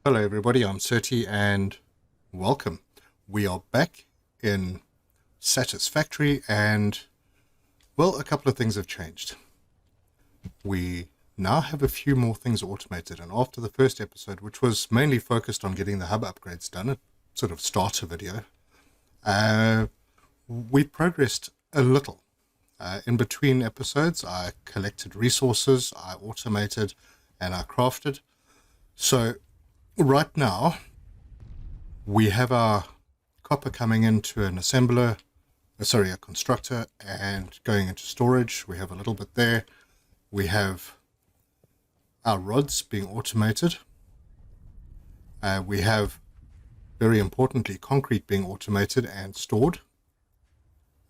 Hello everybody, I'm Serti and welcome. We are back in Satisfactory and, well, a couple of things have changed. We now have a few more things automated, and after the first episode, which was mainly focused on getting the hub upgrades done, a sort of starter video, we progressed a little. In between episodes, I collected resources, I automated, and I crafted. So right now, we have our copper coming into an assembler, a constructor, and going into storage. We have a little bit there. We have our rods being automated. We have, very importantly, concrete being automated and stored.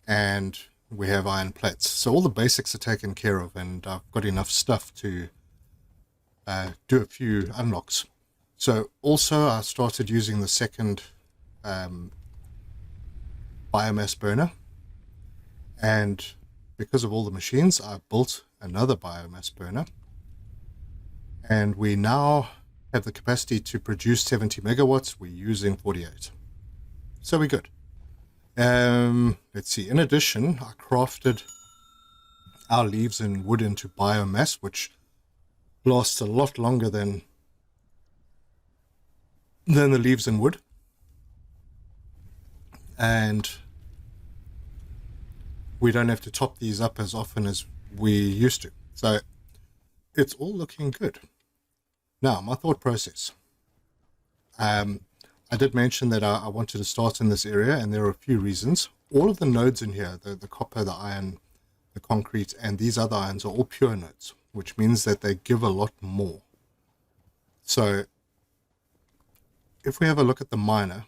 And we have iron plates. So all the basics are taken care of, and I've got enough stuff to do a few unlocks. So also I started using the second biomass burner, and because of all the machines, I built another biomass burner, and we now have the capacity to produce 70 megawatts. We're using 48. So we're good. Let's see. In addition, I crafted our leaves and wood into biomass, which lasts a lot longer than the leaves and wood. And we don't have to top these up as often as we used to. So it's all looking good. Now, my thought process. I did mention that I wanted to start in this area, and there are a few reasons. All of the nodes in here, the copper, the iron, the concrete, and these other irons are all pure nodes, which means that they give a lot more. So if we have a look at the miner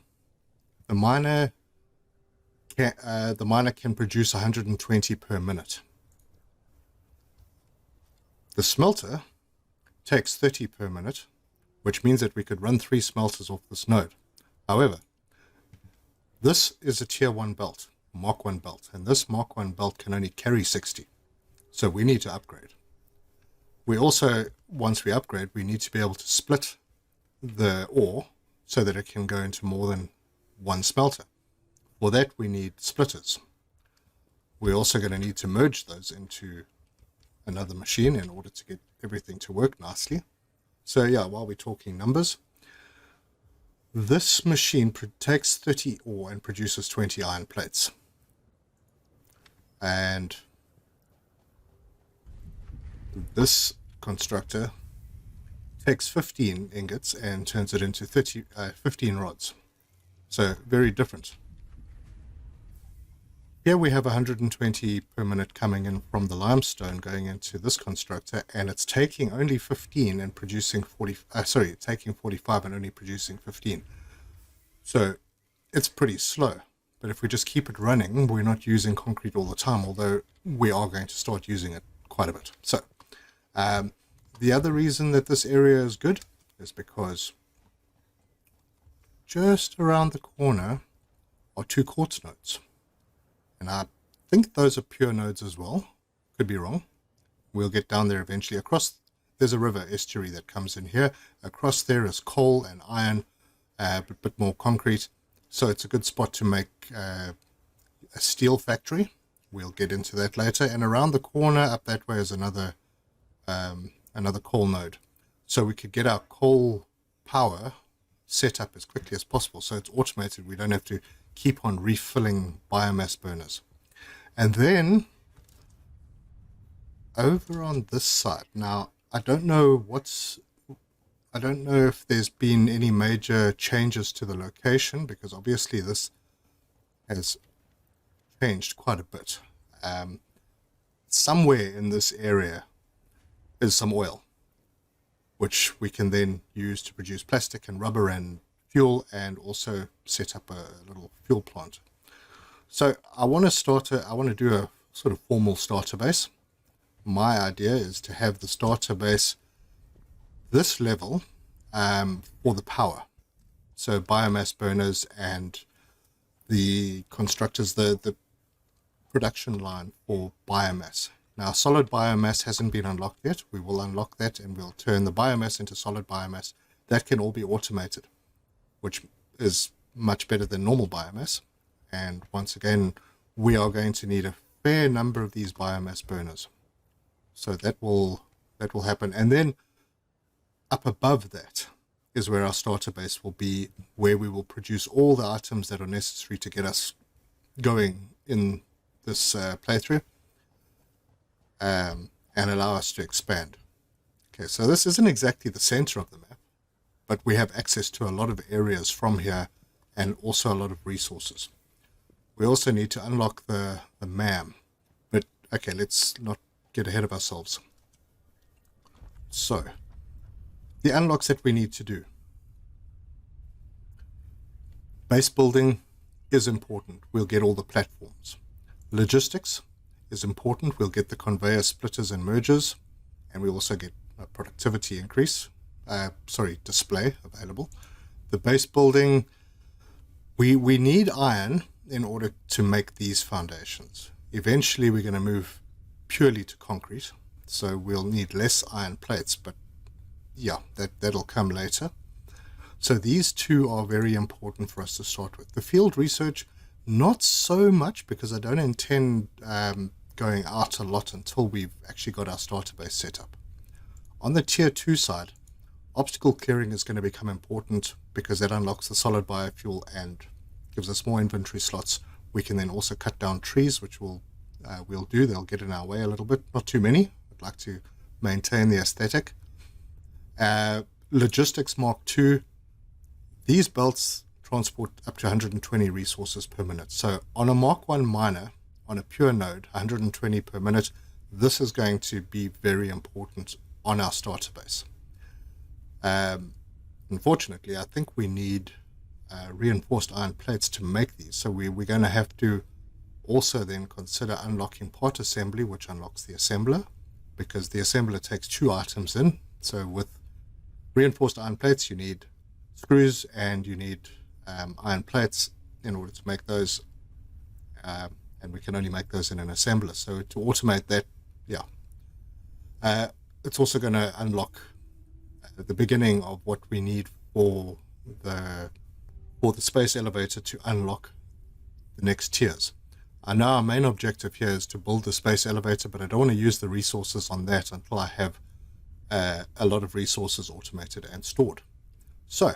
can produce 120 per minute. The smelter takes 30 per minute, which means that we could run 3 smelters off this node. However, this is a tier 1 belt, Mark 1 belt, and this Mark 1 belt can only carry 60. So we need to upgrade. We also, once we upgrade, we need to be able to split the ore so that it can go into more than one smelter. For that, we need splitters. We're also going to need to merge those into another machine in order to get everything to work nicely. So yeah, while we're talking numbers, this machine takes 30 ore and produces 20 iron plates. And this constructor takes 15 ingots and turns it into 15 rods. So very different. Here we have 120 per minute coming in from the limestone going into this constructor, and it's taking only 15 and producing taking 45 and only producing 15. So it's pretty slow. But if we just keep it running, we're not using concrete all the time, although we are going to start using it quite a bit. So the other reason that this area is good is because just around the corner are 2 quartz nodes. And I think those are pure nodes as well. Could be wrong. We'll get down there eventually. There's a river estuary that comes in here. Across there is coal and iron, a bit more concrete. So it's a good spot to make a steel factory. We'll get into that later. And around the corner up that way is another coal node. So we could get our coal power set up as quickly as possible. So it's automated. We don't have to keep on refilling biomass burners. And then over on this side, now I don't know if there's been any major changes to the location, because obviously this has changed quite a bit. Somewhere in this area is some oil, which we can then use to produce plastic and rubber and fuel, and also set up a little fuel plant. So I want to do a sort of formal starter base. My idea is to have the starter base this level for the power. So biomass burners and the constructors, the production line for biomass. Now, solid biomass hasn't been unlocked yet. We will unlock that, and we'll turn the biomass into solid biomass. that can all be automated, which is much better than normal biomass. And once again, we are going to need a fair number of these biomass burners. So that will happen. And then up above that is where our starter base will be, where we will produce all the items that are necessary to get us going in this playthrough, and allow us to expand. Okay, so this isn't exactly the center of the map, but we have access to a lot of areas from here and also a lot of resources. We also need to unlock the MAM, but okay, let's not get ahead of ourselves. So, the unlocks that we need to do. Base building is important. We'll get all the platforms. Logistics is important. We'll get the conveyor splitters and mergers, and we also get a productivity increase. Display available. The base building, we need iron in order to make these foundations. Eventually we're going to move purely to concrete, so we'll need less iron plates, but yeah, that'll come later. So these two are very important for us to start with. The field research, not so much, because I don't intend going out a lot until we've actually got our starter base set up. On the tier 2 side, obstacle clearing is going to become important because that unlocks the solid biofuel and gives us more inventory slots. We can then also cut down trees, which we'll do. They'll get in our way a little bit, not too many. I'd like to maintain the aesthetic. Logistics Mark II. These belts transport up to 120 resources per minute. So on a Mark I miner, on a pure node, 120 per minute, this is going to be very important on our starter base. Unfortunately, I think we need reinforced iron plates to make these. So we're going to have to also then consider unlocking part assembly, which unlocks the assembler, because the assembler takes 2 items in. So with reinforced iron plates, you need screws and you need iron plates in order to make those, and we can only make those in an assembler. So to automate that, it's also going to unlock the beginning of what we need for the space elevator to unlock the next tiers. I know our main objective here is to build the space elevator, but I don't want to use the resources on that until I have a lot of resources automated and stored. So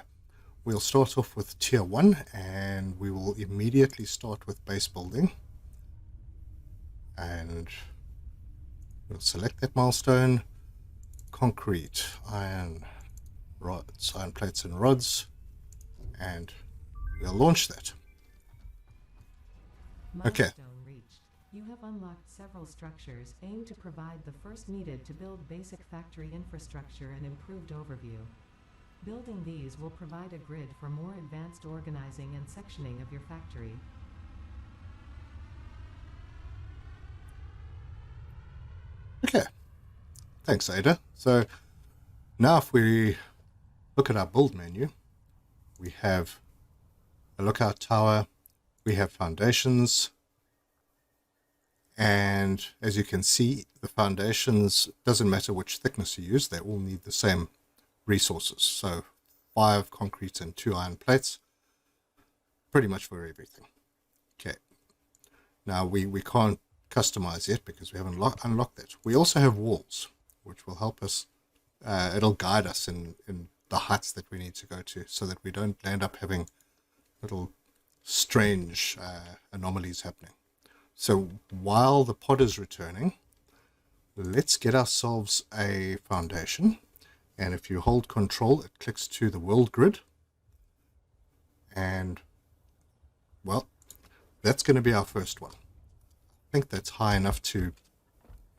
we'll start off with tier 1, and we will immediately start with base building, and we'll select that milestone. Concrete, iron rods, iron plates and rods, and we'll launch that. Okay. Milestone reached. You have unlocked several structures aimed to provide the first needed to build basic factory infrastructure and improved overview. Building these will provide a grid for more advanced organizing and sectioning of your factory. Okay. Thanks, Ada. So now if we look at our build menu, we have a lookout tower, we have foundations, and as you can see, the foundations, doesn't matter which thickness you use, they all need the same resources. So 5 concrete and 2 iron plates, pretty much for everything. Okay. Now we can't customize yet because we haven't unlocked that. We also have walls, which will help us, it'll guide us in the heights that we need to go to, so that we don't end up having little strange anomalies happening. So while the pod is returning, let's get ourselves a foundation, and if you hold control, it clicks to the world grid, and well, that's going to be our first one. I think that's high enough to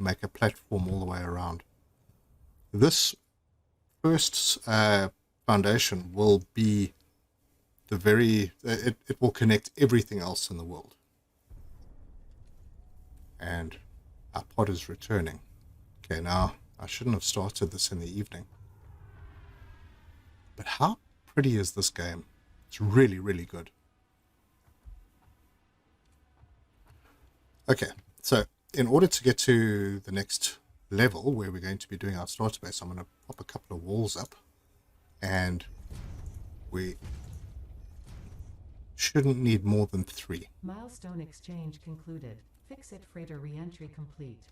make a platform all the way around. This first foundation will be the very, it will connect everything else in the world. And our pod is returning. Okay, now I shouldn't have started this in the evening. But how pretty is this game? It's really, really good. Okay, so in order to get to the next level where we're going to be doing our starter base, I'm going to pop a couple of walls up. and we shouldn't need more than 3. Milestone exchange concluded. Fix-it freighter re-entry complete.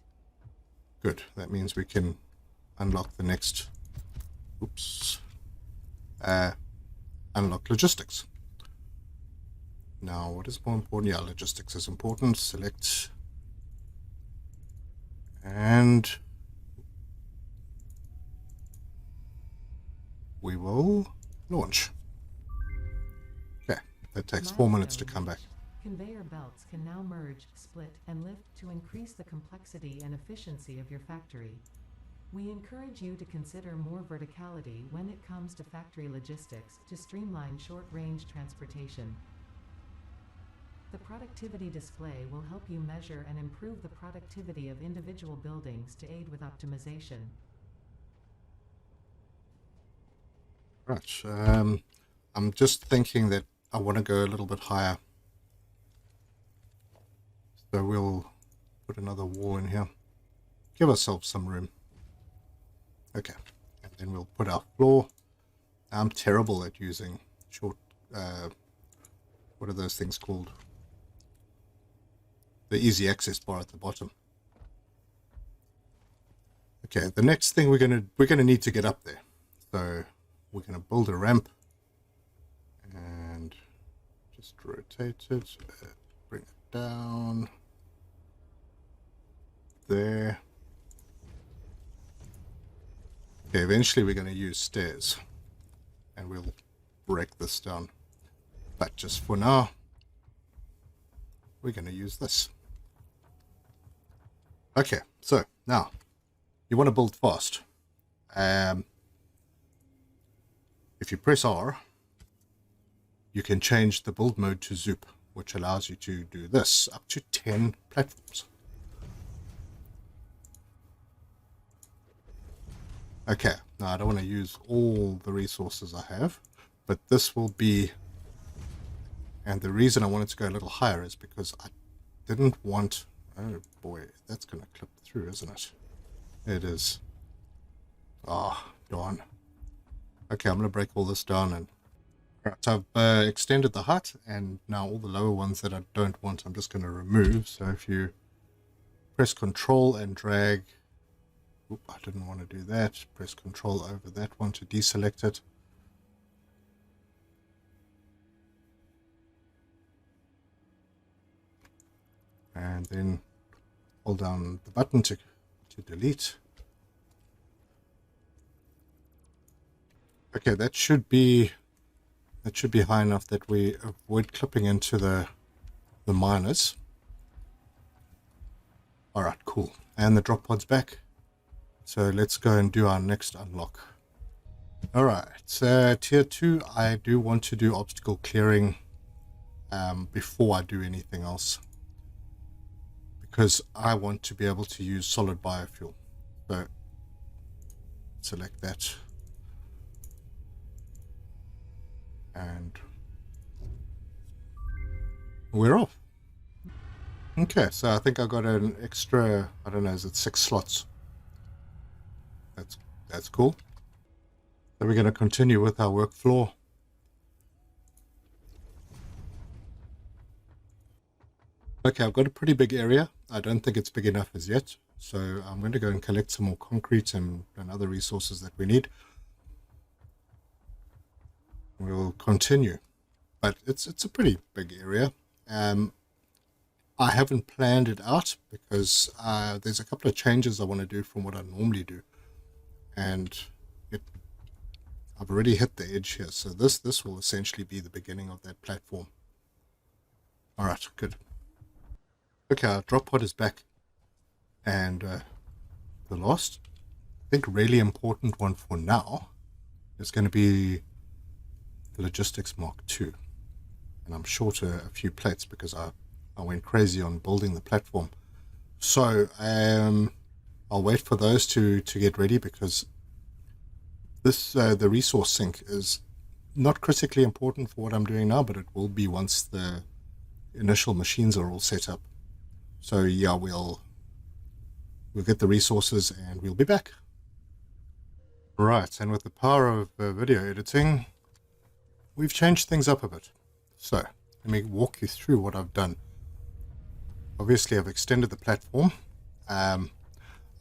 Good. That means we can unlock the next. Oops. Unlock logistics. Now, what is more important? Yeah, logistics is important. Select. And we will launch. Okay, that takes 4 minutes to come back. Conveyor belts can now merge, split, and lift to increase the complexity and efficiency of your factory. We encourage you to consider more verticality when it comes to factory logistics to streamline short-range transportation. The productivity display will help you measure and improve the productivity of individual buildings to aid with optimization. Right. I'm just thinking that I want to go a little bit higher. So we'll put another wall in here. Give ourselves some room. Okay. And then we'll put our floor. I'm terrible at using short... what are those things called? The easy access bar at the bottom. Okay, the next thing we're gonna need to get up there. So we're gonna build a ramp and just rotate it, bring it down there. Okay, eventually we're going to use stairs and we'll break this down, but just for now we're going to use this. Okay, so now you want to build fast. If you press R, you can change the build mode to Zoop, which allows you to do this up to 10 platforms. Okay, now I don't want to use all the resources I have, but this will be, and the reason I wanted to go a little higher is because I didn't want, oh boy, that's going to clip through, isn't it? It is. Ah, darn. Okay, I'm going to break all this down, and right, so I've extended the height, and now all the lower ones that I don't want, I'm just going to remove. So if you press Control and drag, oop, I didn't want to do that. Press Control over that one to deselect it. And then hold down the button to delete. Okay, that should be high enough that we avoid clipping into the miners. All right, cool. And the drop pod's back. So let's go and do our next unlock. All right, so tier 2, I do want to do obstacle clearing before I do anything else, because I want to be able to use solid biofuel. So select that. And we're off. Okay, so I think I got an extra, I don't know, is it 6 slots? That's cool. So we're going to continue with our work floor. Okay, I've got a pretty big area. I don't think it's big enough as yet. So I'm going to go and collect some more concrete and other resources that we need. We'll continue. But it's a pretty big area. I haven't planned it out because there's a couple of changes I want to do from what I normally do. And I've already hit the edge here. So this will essentially be the beginning of that platform. All right, good. Okay, our drop pod is back. And the last, I think, really important one for now is going to be the Logistics Mark II. And I'm short a few plates because I went crazy on building the platform. So I'll wait for those to get ready, because this the resource sink is not critically important for what I'm doing now, but it will be once the initial machines are all set up. So yeah, we'll get the resources and we'll be back. Right, and with the power of video editing, we've changed things up a bit. So, let me walk you through what I've done. Obviously, I've extended the platform. I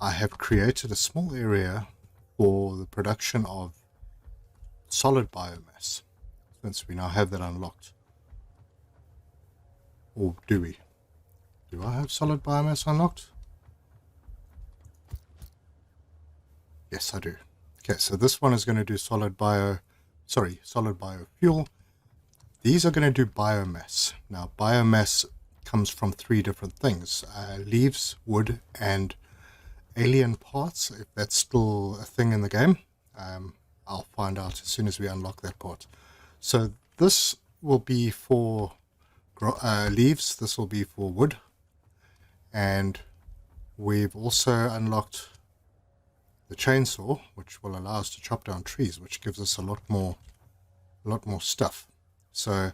have created a small area for the production of solid biomass, since we now have that unlocked. Or do we? Do I have solid biomass unlocked? Yes, I do. Okay, so this one is going to do solid biofuel. These are going to do biomass. Now, biomass comes from 3 different things: leaves, wood, and alien parts. If that's still a thing in the game, I'll find out as soon as we unlock that part. So this will be for leaves, this will be for wood, and we've also unlocked the chainsaw, which will allow us to chop down trees, which gives us a lot more stuff. So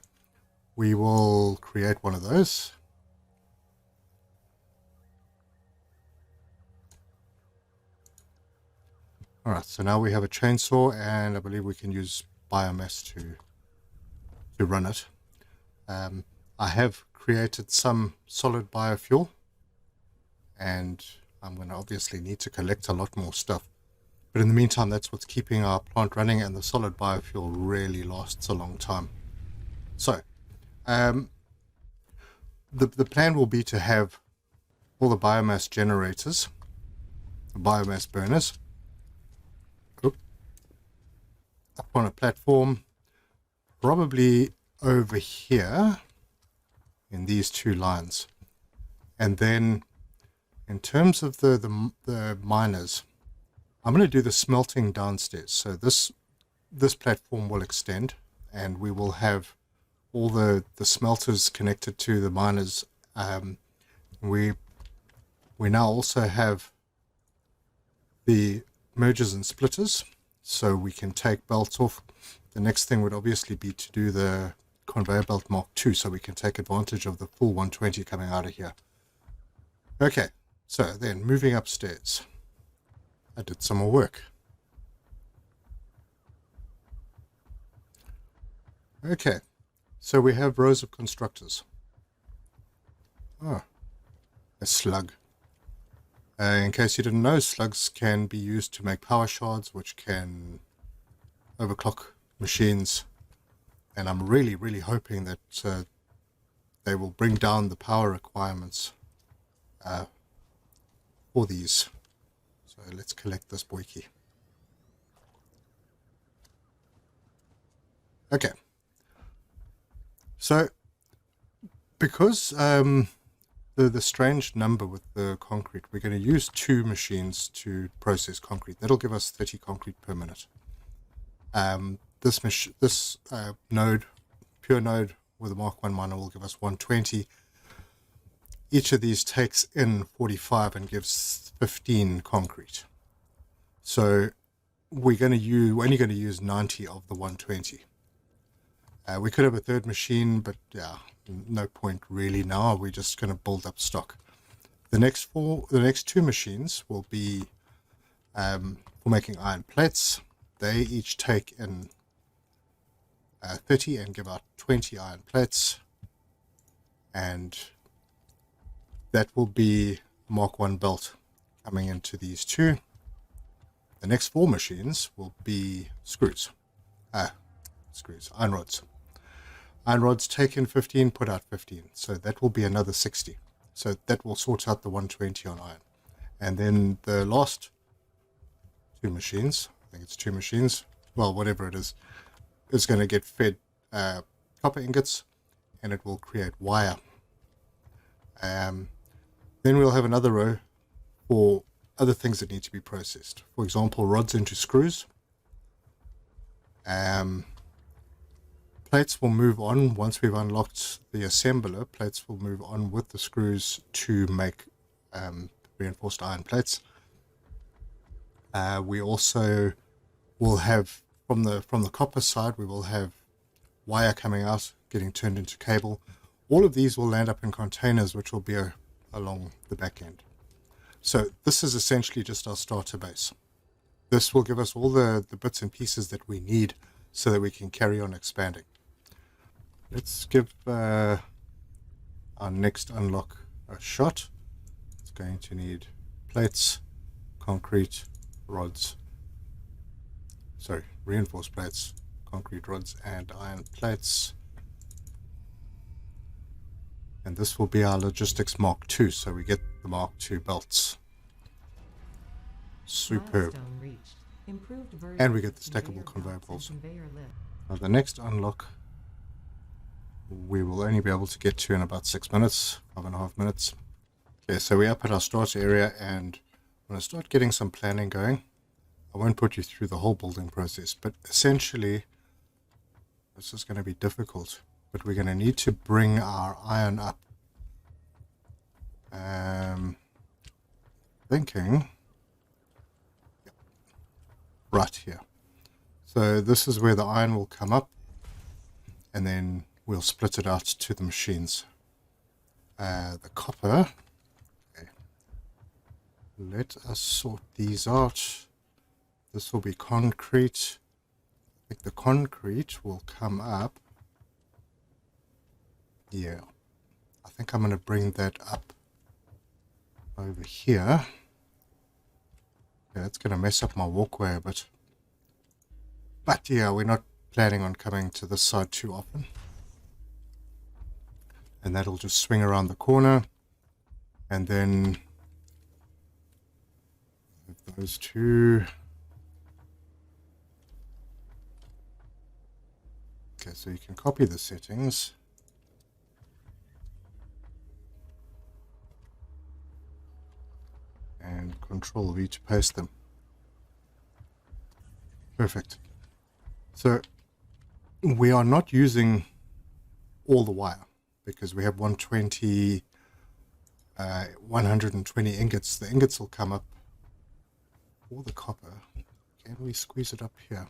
we will create one of those. Alright, so now we have a chainsaw, and I believe we can use biomass to run it. I have created some solid biofuel, and I'm going to obviously need to collect a lot more stuff. But in the meantime, that's what's keeping our plant running, and the solid biofuel really lasts a long time. So, the plan will be to have all the biomass generators, the biomass burners, up on a platform, probably over here in these 2 lines. And then in terms of the miners, I'm going to do the smelting downstairs. So this platform will extend, and we will have all the smelters connected to the miners. We now also have the mergers and splitters, so we can take belts off. The next thing would obviously be to do the conveyor belt Mark II, so we can take advantage of the full 120 coming out of here. Okay, so then moving upstairs, I did some more work. Okay, so we have rows of constructors. Oh, a slug. In case you didn't know, slugs can be used to make power shards, which can overclock machines. And I'm really, really hoping that they will bring down the power requirements for these. So let's collect this boyki. Okay. So, because the strange number with the concrete, we're going to use 2 machines to process concrete. That'll give us 30 concrete per minute. This node, pure node with a Mark 1 miner, will give us 120. Each of these takes in 45 and gives 15 concrete. So we're only going to use 90 of the 120. We could have a 3rd machine, but yeah, no point really now. We're just going to build up stock. The next 2 machines will be for making iron plates. They each take in 30 and give out 20 iron plates, and that will be Mark 1 belt coming into these 2. The next 4 machines will be iron rods. Iron rods take in 15, put out 15. So that will be another 60. So that will sort out the 120 on iron. And then the last 2 machines, I think it's 2 machines, well, whatever it is going to get fed copper ingots, and it will create wire. Then we'll have another row for other things that need to be processed. For example, rods into screws. Plates will move on once we've unlocked the assembler. Plates will move on with the screws to make reinforced iron plates. We also will have, from the copper side, we will have wire coming out, getting turned into cable. All of these will land up in containers, which will be along the back end. So this is essentially just our starter base. This will give us all the bits and pieces that we need so that we can carry on expanding. Let's give our next unlock a shot. It's going to need plates, concrete, rods. Sorry, reinforced plates, concrete rods, and iron plates. And this will be our logistics Mark II, so we get the Mark II belts. Superb. Milestone reached. Improved version And we get the of stackable conveyor conveyor belts and poles. conveyor lift. Now the next unlock we will only be able to get to in about 6 minutes, 5.5 minutes. Okay, so we're up at our start area, and when I start getting some planning going, I won't put you through the whole building process, but essentially this is going to be difficult, but we're going to need to bring our iron up. Thinking right here. So this is where the iron will come up, and then we'll split it out to the machines. The copper, okay. Let us sort these out. This will be concrete. I think the concrete will come up. Yeah, I think I'm going to bring that up over here. Yeah, that's going to mess up my walkway a bit. But yeah, we're not planning on coming to this side too often. And that'll just swing around the corner. And then those two. Okay, so you can copy the settings. And Control V to paste them. Perfect. So we are not using all the wire because we have 120 ingots. The ingots will come up, or the copper. Can we squeeze it up here?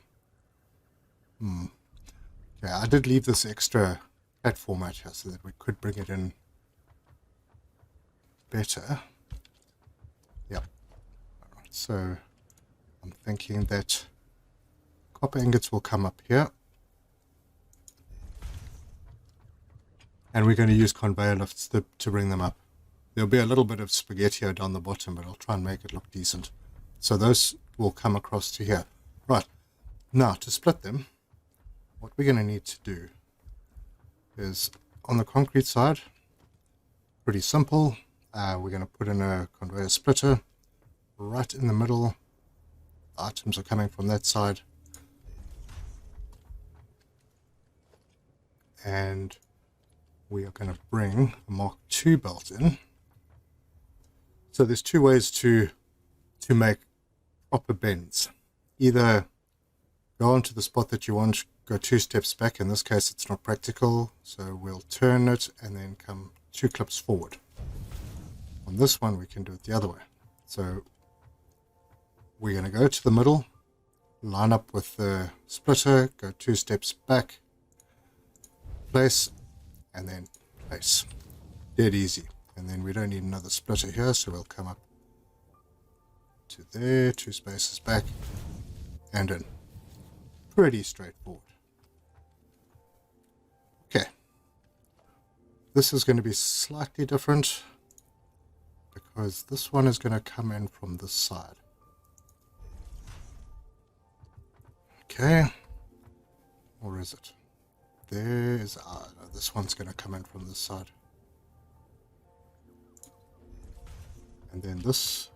Okay, I did leave this extra platform out here so that we could bring it in better. Yep. Alright, so I'm thinking that copper ingots will come up here. And we're going to use conveyor lifts to bring them up. There'll be a little bit of spaghetti down the bottom, but I'll try and make it look decent. So those will come across to here. Right. Now, to split them, what we're going to need to do is, on the concrete side, pretty simple. We're going to put in a conveyor splitter right in the middle. The items are coming from that side. And we are going to bring the Mark II belt in. So there's two ways to make proper bends. Either go onto the spot that you want, go 2 steps back. In this case, it's not practical, so we'll turn it and then come 2 clips forward. On this one, we can do it the other way. So we're going to go to the middle, line up with the splitter, go 2 steps back, place, and then place. Dead easy. And then we don't need another splitter here, so we'll come up to there, 2 spaces back, and in. Pretty straightforward. Okay. This is going to be slightly different because this one is going to come in from this side. Okay. Or is it? There's, no, this one's going to come in from this side. And then this.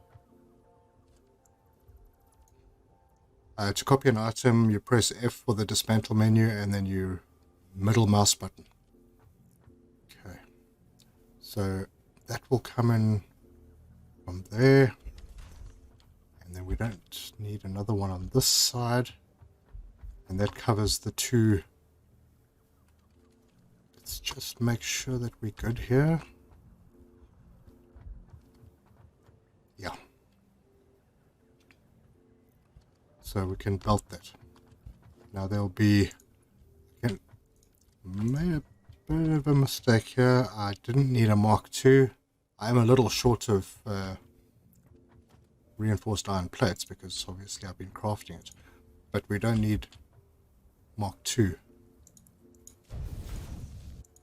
To copy an item, you press F for the dismantle menu and then your middle mouse button. Okay. So that will come in from there. And then we don't need another one on this side. And that covers the 2. Let's just make sure that we're good here. Yeah. So we can belt that. Now there'll be, again, made a bit of a mistake here. I didn't need a Mark II. I am a little short of reinforced iron plates because obviously I've been crafting it. But we don't need Mark II.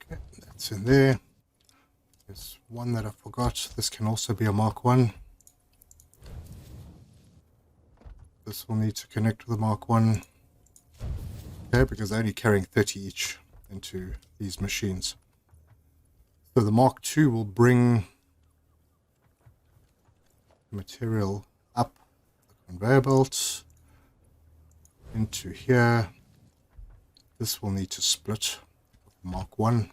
Okay, that's in there. There's one that I forgot. This can also be a Mark I. This will need to connect with the Mark I. Okay, because they're only carrying 30 each into these machines. So the Mark II will bring the material up the conveyor belt into here. This will need to split with the Mark I.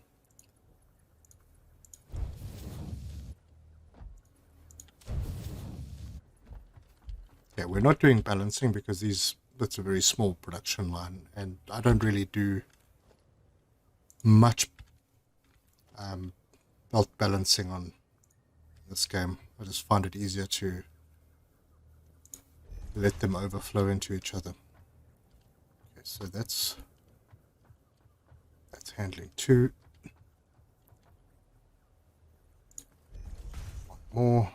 Okay, we're not doing balancing because that's a very small production line, and I don't really do much belt balancing on this game. I just find it easier to let them overflow into each other. Okay, so that's handling 2. One more.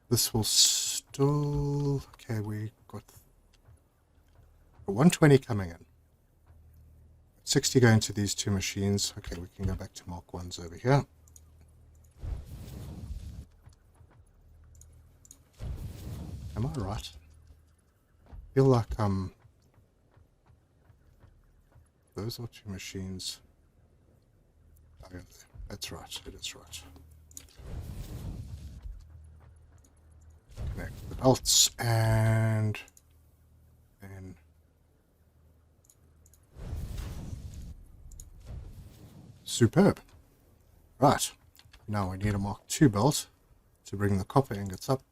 This will still... Okay, we got 120 coming in. 60 going to these 2 machines. Okay, we can go back to Mark 1s over here. Am I right? I feel like those are 2 machines. Oh, yeah, that's right. It is right. Connect the belts and then superb. Right. Now we need a Mark II belt to bring the copper ingots up.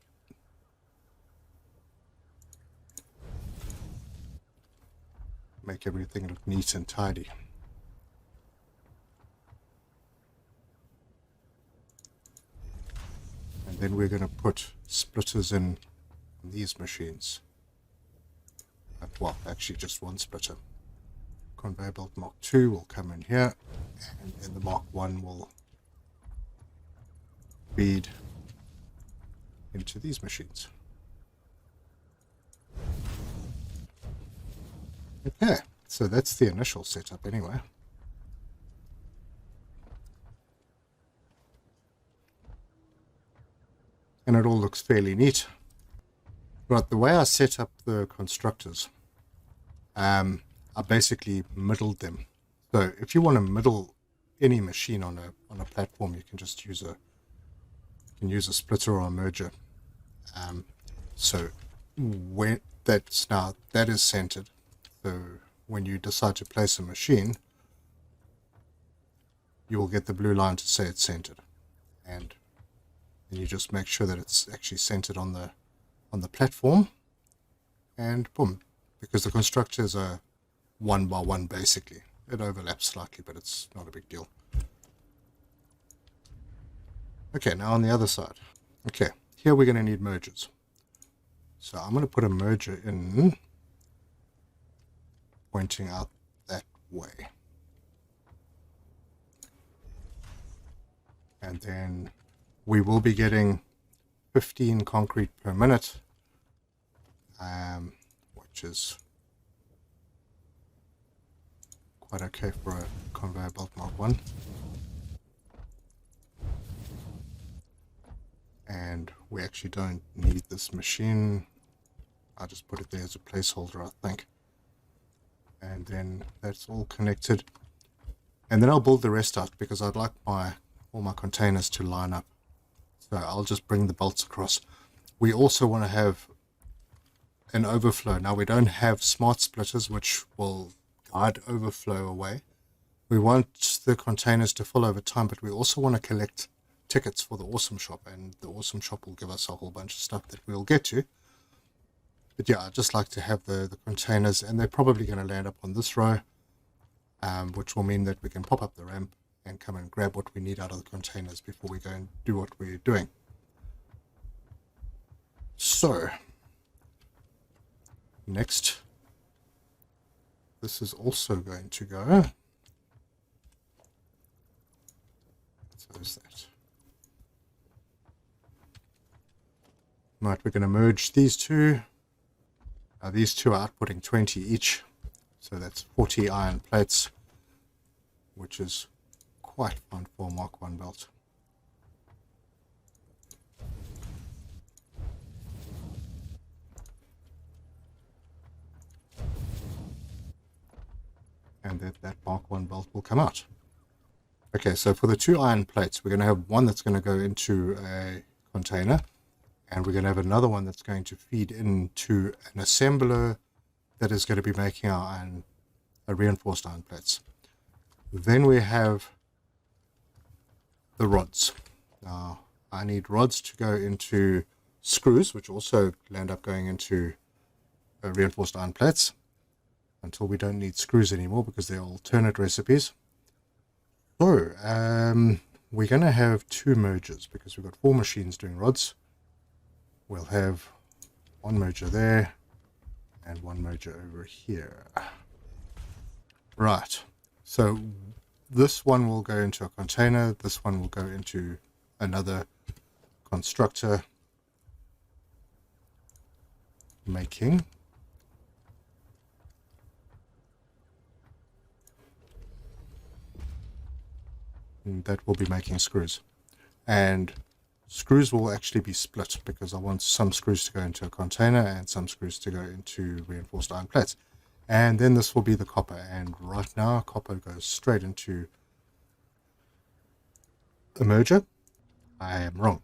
Make everything look neat and tidy. And then we're going to put splitters in these machines. Well, actually just one splitter. Conveyor belt Mark II will come in here, and then the Mark I will feed into these machines. Okay, so that's the initial setup anyway. And it all looks fairly neat. Right, the way I set up the constructors, I basically middled them. So if you want to middle any machine on a platform, you can just use a splitter or a merger. So when that is centered. So when you decide to place a machine, you will get the blue line to say it's centered, and then you just make sure that it's actually centered on the platform, and boom, because the constructors are 1 by 1 basically. It overlaps slightly, but it's not a big deal. Okay, now on the other side. Okay, here we're going to need mergers. So I'm going to put a merger in, pointing out that way. And then we will be getting 15 concrete per minute, which is quite okay for a conveyor belt Mark I. And we actually don't need this machine. I'll just put it there as a placeholder, I think. And then that's all connected. And then I'll build the rest out because I'd like all my containers to line up. So I'll just bring the belts across. We also want to have an overflow. Now we don't have smart splitters which will guide overflow away. We want the containers to fill over time, but we also want to collect tickets for the Awesome Shop, and the Awesome Shop will give us a whole bunch of stuff that we'll get to. But yeah, I'd just like to have the containers, and they're probably going to land up on this row, which will mean that we can pop up the ramp and come and grab what we need out of the containers before we go and do what we're doing. So, next, this is also going to go. So there's that. Right, we're going to merge these two. These two are outputting 20 each, so that's 40 iron plates, which is quite fun for a Mark 1 belt. And that Mark 1 belt will come out. Okay, so for the 2 iron plates, we're going to have one that's going to go into a container, and we're going to have another one that's going to feed into an assembler that is going to be making our reinforced iron plates. Then we have the rods. Now, I need rods to go into screws, which also end up going into reinforced iron plates, until we don't need screws anymore because they're alternate recipes. So, we're going to have 2 mergers because we've got 4 machines doing rods. We'll have 1 merger there and 1 merger over here. Right, so this one will go into a container, this one will go into another constructor making that will be making screws, and screws will actually be split because I want some screws to go into a container and some screws to go into reinforced iron plates. And then this will be the copper, and right now copper goes straight into a merger. I am wrong.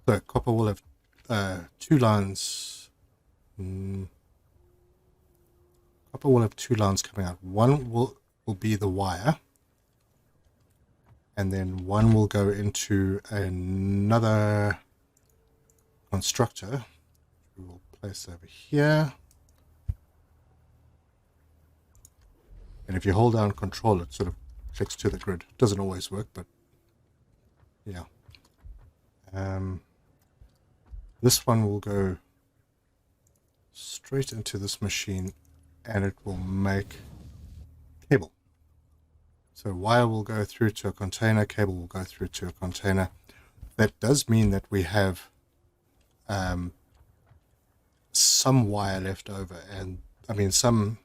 So copper will have 2 lines. Copper will have 2 lines coming out. One will be the wire, and then one will go into another constructor. We will place over here, and if you hold down control, it sort of clicks to the grid. It doesn't always work, but yeah. This one will go straight into this machine, and it will make cable. So wire will go through to a container, cable will go through to a container. That does mean that we have some wire left over, and I mean some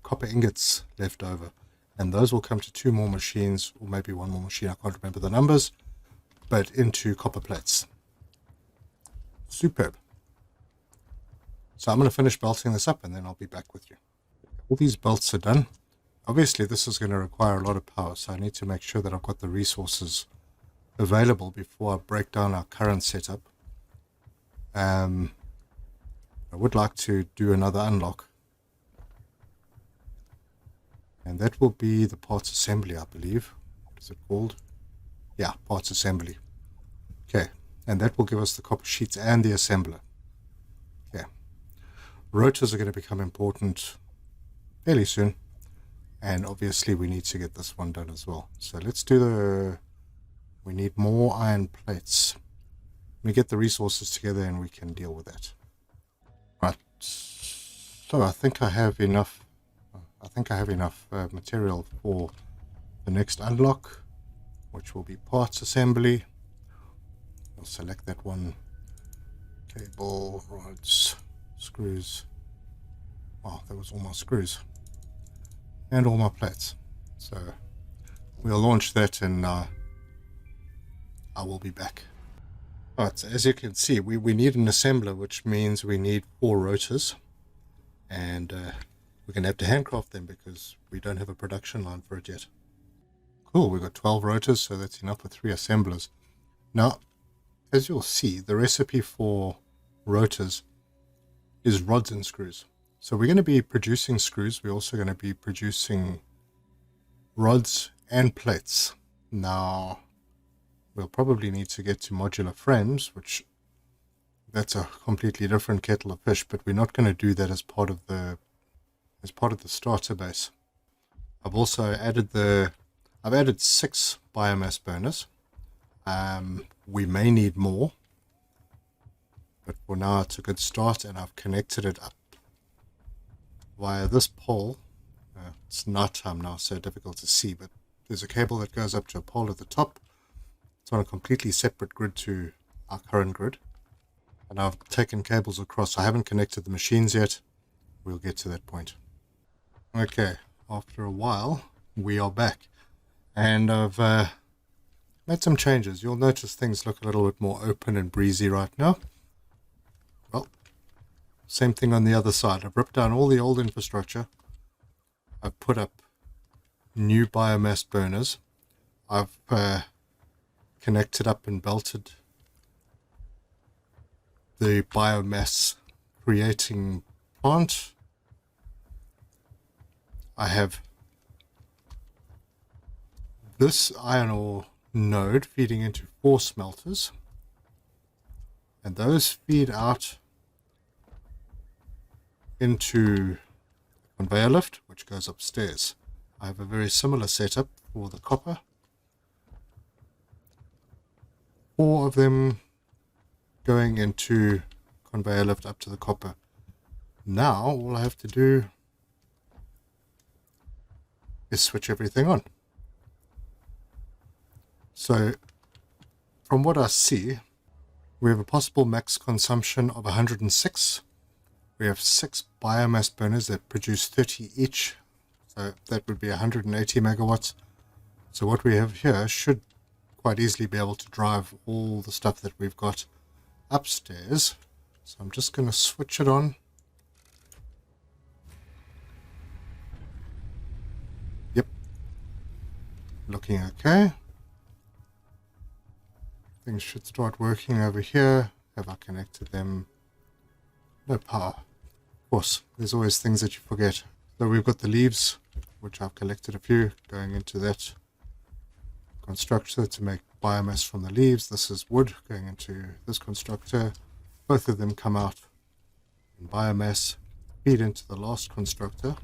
copper ingots left over, and those will come to 2 more machines, or maybe 1 more machine, I can't remember the numbers, but into copper plates. Superb. So I'm going to finish belting this up and then I'll be back with you. All these belts are done. Obviously this is going to require a lot of power, so I need to make sure that I've got the resources available before I break down our current setup. I would like to do another unlock, and that will be the parts assembly, I believe. What is it called? Yeah, parts assembly. Okay, and that will give us the copper sheets and the assembler. Okay, rotors are going to become important fairly soon, and obviously we need to get this one done as well. So let's do we need more iron plates. We get the resources together and we can deal with that. Right, so I think I have enough material for the next unlock, which will be parts assembly. I'll select that one. Cable, rods, screws. Oh, that was all my screws. And all my plates. So we'll launch that and I will be back. Alright, so as you can see, we need an assembler, which means we need 4 rotors. And we're going to have to handcraft them because we don't have a production line for it yet. Cool, we've got 12 rotors, so that's enough for 3 assemblers. Now, as you'll see, the recipe for rotors is rods and screws. So we're going to be producing screws. We're also going to be producing rods and plates. Now, we'll probably need to get to modular frames, which that's a completely different kettle of fish, but we're not going to do that as part of the starter base. I've also added I've added 6 biomass burners. We may need more, but for now it's a good start, and I've connected it up via this pole. It's nighttime now, so difficult to see, but there's a cable that goes up to a pole at the top, It's on a completely separate grid to our current grid. And I've taken cables across. I haven't connected the machines yet. We'll get to that point. Okay, after a while, we are back. And I've made some changes. You'll notice things look a little bit more open and breezy right now. Well, same thing on the other side. I've ripped down all the old infrastructure. I've put up new biomass burners. I've connected up and belted the biomass creating plant. I have this iron ore node feeding into 4 smelters, and those feed out into a conveyor lift which goes upstairs. I have a very similar setup for the copper. 4 of them going into conveyor lift up to the copper. Now all I have to do is switch everything on. So from what I see, we have a possible max consumption of 106. We have 6 biomass burners that produce 30 each, so that would be 180 megawatts. So what we have here should quite easily be able to drive all the stuff that we've got upstairs. So I'm just going to switch it on. Yep, looking okay. Things should start working over here. Have I connected them? No power. Of course, there's always things that you forget. So we've got the leaves, which I've collected a few, going into that constructor to make biomass from the leaves. This is wood going into this constructor. Both of them come out in biomass, feed into the last constructor,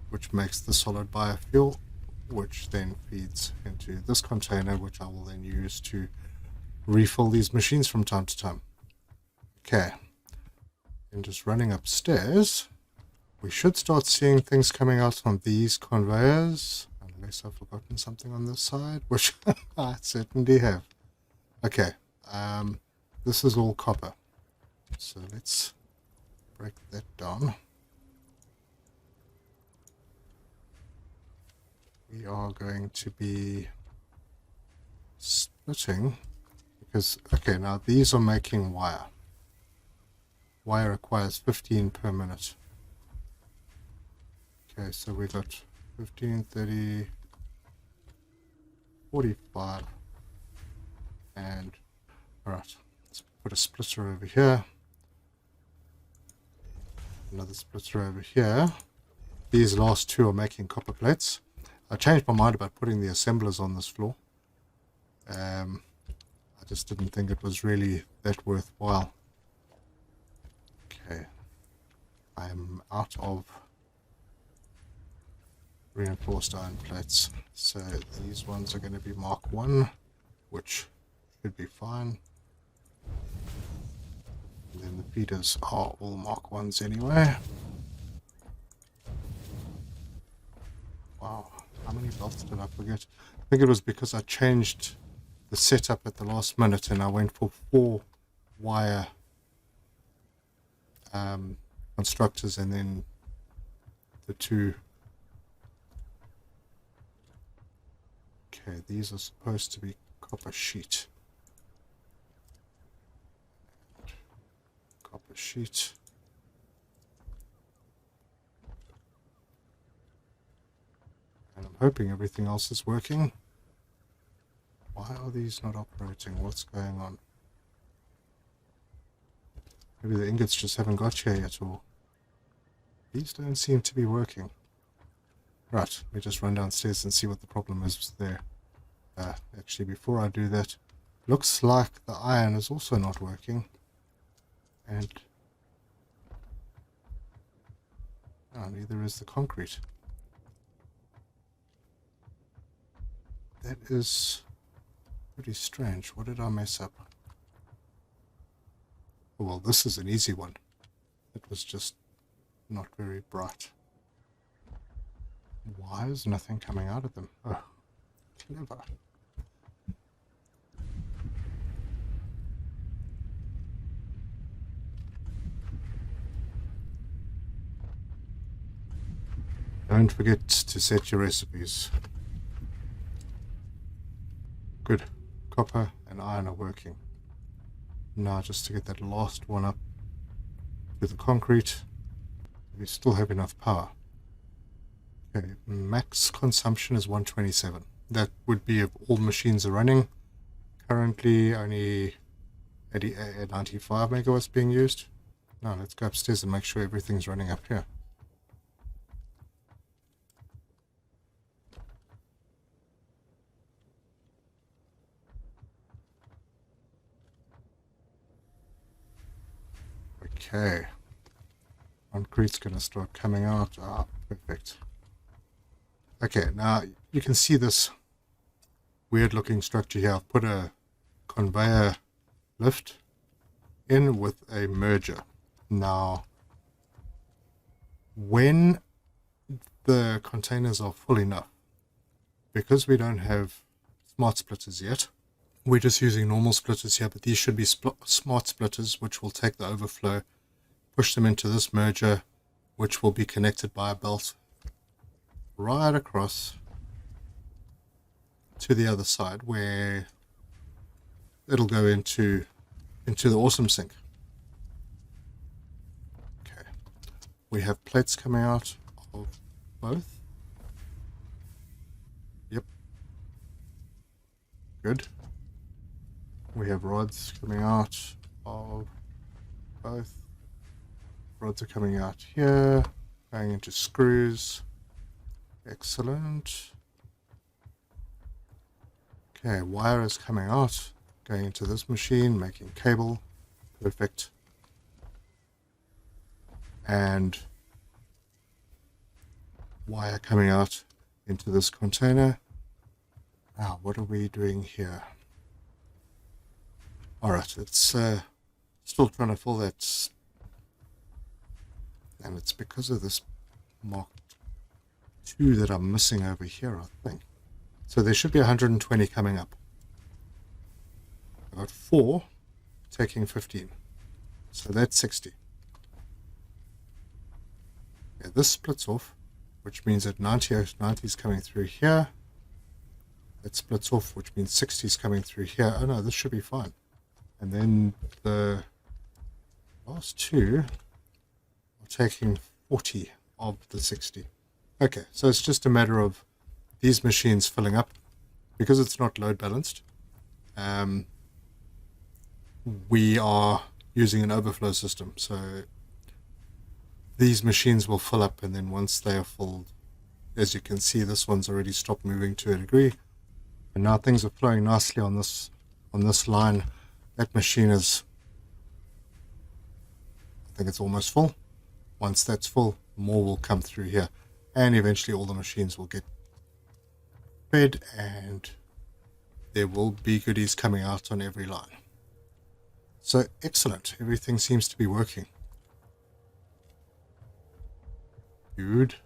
which makes the solid biofuel, which then feeds into this container, which I will then use to refill these machines from time to time. Okay, and just running upstairs, we should start seeing things coming out on these conveyors, unless I've forgotten something on this side, which I certainly have. Okay, this is all copper, so let's break that down. We are going to be splitting, because, okay, now these are making wire. Wire requires 15 per minute. Okay, so we got 15, 30, 45, and alright, let's put a splitter over here, another splitter over here. These last 2 are making copper plates. I changed my mind about putting the assemblers on this floor. I just didn't think it was really that worthwhile. Okay, I'm out of reinforced iron plates, so these ones are going to be Mark 1, which should be fine. And then the feeders are all Mark 1s anyway. Wow, how many belts did I forget? I think it was because I changed the setup at the last minute and I went for 4 wire constructors and then the 2. Okay, these are supposed to be copper sheet. Copper sheet. And I'm hoping everything else is working. Why are these not operating? What's going on? Maybe the ingots just haven't got here yet, or these don't seem to be working. Right, let me just run downstairs and see what the problem is there. Actually, before I do that, looks like the iron is also not working. And neither is the concrete. That is pretty strange. What did I mess up? Oh, well, this is an easy one. It was just not very bright. Why is nothing coming out of them? Oh, clever. Don't forget to set your recipes. Good. Copper and iron are working. Now just to get that last one up to the concrete. We still have enough power. Okay, max consumption is 127. That would be if all machines are running. Currently only 95 megawatts being used. Now let's go upstairs and make sure everything's running up here. Okay. Concrete's going to start coming out. Ah, perfect. Okay, now you can see this weird looking structure here. I've put a conveyor lift in with a merger. Now, when the containers are full enough, because we don't have smart splitters yet, we're just using normal splitters here, but these should be smart splitters, which will take the overflow, push them into this merger, which will be connected by a belt right across to the other side, where it'll go into the awesome sink. Okay, we have plates coming out of both. Yep, good. We have rods coming out of both. Rods are coming out here, going into screws. Excellent. Okay, wire is coming out, going into this machine, making cable. Perfect. And wire coming out into this container. Now, what are we doing here? Alright, it's still trying to fill that, and it's because of this Mark II that I'm missing over here, I think. So there should be 120 coming up. I've got 4 taking 15. So that's 60. Yeah, this splits off, which means that 90 is coming through here. That splits off, which means 60 is coming through here. Oh no, this should be fine. And then the last 2 are taking 40 of the 60. Okay, so it's just a matter of these machines filling up. Because it's not load balanced, we are using an overflow system. So these machines will fill up, and then once they are filled, as you can see, this one's already stopped moving to a degree. And now things are flowing nicely on this line. That machine is, I think it's almost full. Once that's full, more will come through here. And eventually all the machines will get fed, and there will be goodies coming out on every line. So excellent. Everything seems to be working. Good.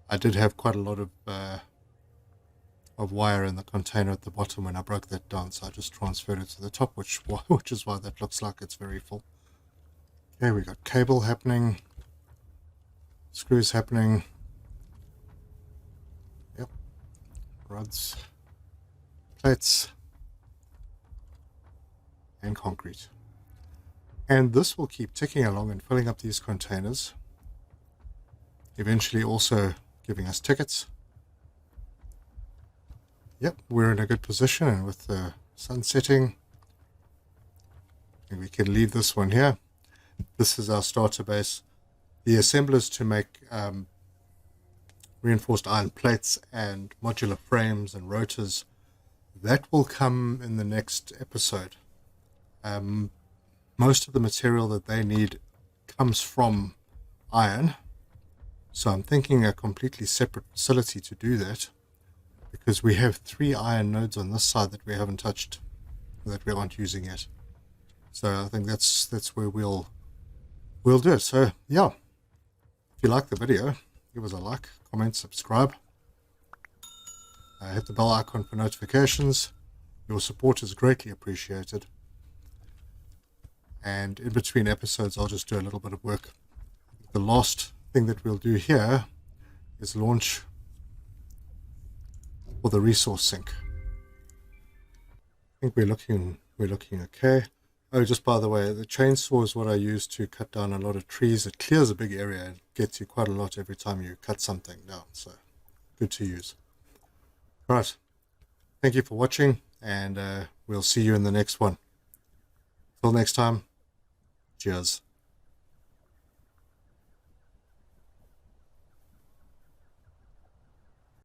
I did have quite a lot of wire in the container at the bottom when I broke that down, so I just transferred it to the top, which is why that looks like it's very full. Okay, we got cable happening, screws happening. Yep, rods, plates, and concrete. And this will keep ticking along and filling up these containers, eventually also giving us tickets. Yep, we're in a good position, and with the sun setting, we can leave this one here. This is our starter base. The assemblers to make reinforced iron plates and modular frames and rotors, that will come in the next episode. Most of the material that they need comes from iron, so I'm thinking a completely separate facility to do that, because we have 3 iron nodes on this side that we haven't touched, that we aren't using yet. So I think that's where we'll do it. So yeah, if you like the video, give us a like, comment, subscribe, hit the bell icon for notifications. Your support is greatly appreciated. And in between episodes, I'll just do a little bit of work the last thing that we'll do here is launch for the resource sink. I think we're looking okay. Oh, just by the way, the chainsaw is what I use to cut down a lot of trees. It clears a big area and gets you quite a lot every time you cut something down, so good to use. Right, thank you for watching, and we'll see you in the next one. Till next time, cheers.